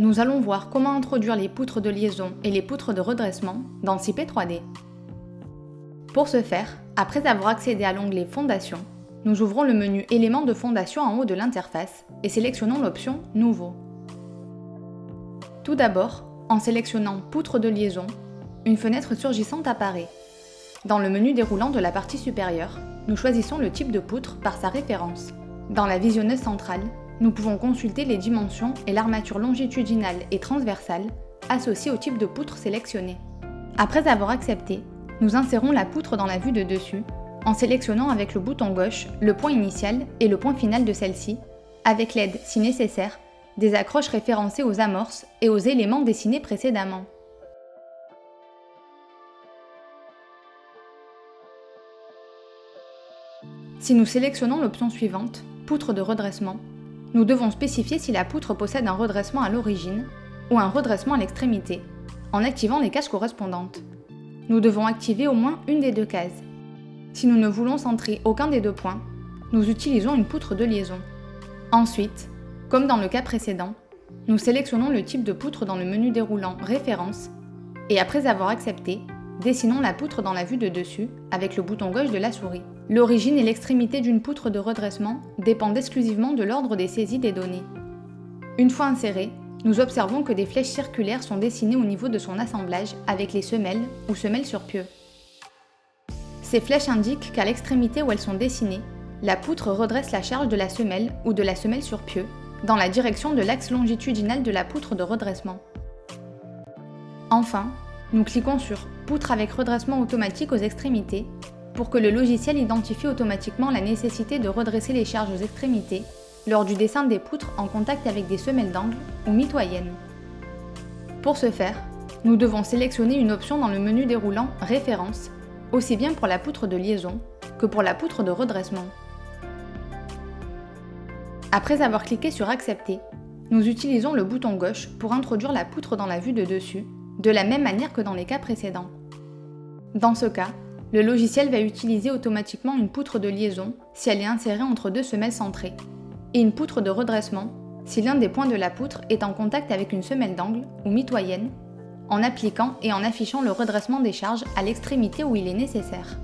nous allons voir comment introduire les poutres de liaison et les poutres de redressement dans CIP 3D. Pour ce faire, après avoir accédé à l'onglet Fondation, nous ouvrons le menu Éléments de fondation en haut de l'interface et sélectionnons l'option Nouveau. Tout d'abord, en sélectionnant Poutres de liaison, une fenêtre surgissante apparaît. Dans le menu déroulant de la partie supérieure, nous choisissons le type de poutre par sa référence. Dans la visionneuse centrale, nous pouvons consulter les dimensions et l'armature longitudinale et transversale associées au type de poutre sélectionné. Après avoir accepté, nous insérons la poutre dans la vue de dessus en sélectionnant avec le bouton gauche le point initial et le point final de celle-ci, avec l'aide, si nécessaire, des accroches référencées aux amorces et aux éléments dessinés précédemment. Si nous sélectionnons l'option suivante, poutre de redressement, nous devons spécifier si la poutre possède un redressement à l'origine ou un redressement à l'extrémité, en activant les cases correspondantes. Nous devons activer au moins une des deux cases. Si nous ne voulons centrer aucun des deux points, nous utilisons une poutre de liaison. Ensuite, comme dans le cas précédent, nous sélectionnons le type de poutre dans le menu déroulant Référence et après avoir accepté, dessinons la poutre dans la vue de dessus avec le bouton gauche de la souris. L'origine et l'extrémité d'une poutre de redressement dépendent exclusivement de l'ordre des saisies des données. Une fois insérée, nous observons que des flèches circulaires sont dessinées au niveau de son assemblage avec les semelles ou semelles sur pieux. Ces flèches indiquent qu'à l'extrémité où elles sont dessinées, la poutre redresse la charge de la semelle ou de la semelle sur pieux dans la direction de l'axe longitudinal de la poutre de redressement. Enfin, nous cliquons sur « Poutre avec redressement automatique aux extrémités » pour que le logiciel identifie automatiquement la nécessité de redresser les charges aux extrémités lors du dessin des poutres en contact avec des semelles d'angle ou mitoyennes. Pour ce faire, nous devons sélectionner une option dans le menu déroulant « Référence », aussi bien pour la poutre de liaison que pour la poutre de redressement. Après avoir cliqué sur « Accepter », nous utilisons le bouton gauche pour introduire la poutre dans la vue de dessus, de la même manière que dans les cas précédents. Dans ce cas, le logiciel va utiliser automatiquement une poutre de liaison si elle est insérée entre deux semelles centrées, et une poutre de redressement si l'un des points de la poutre est en contact avec une semelle d'angle ou mitoyenne, en appliquant et en affichant le redressement des charges à l'extrémité où il est nécessaire.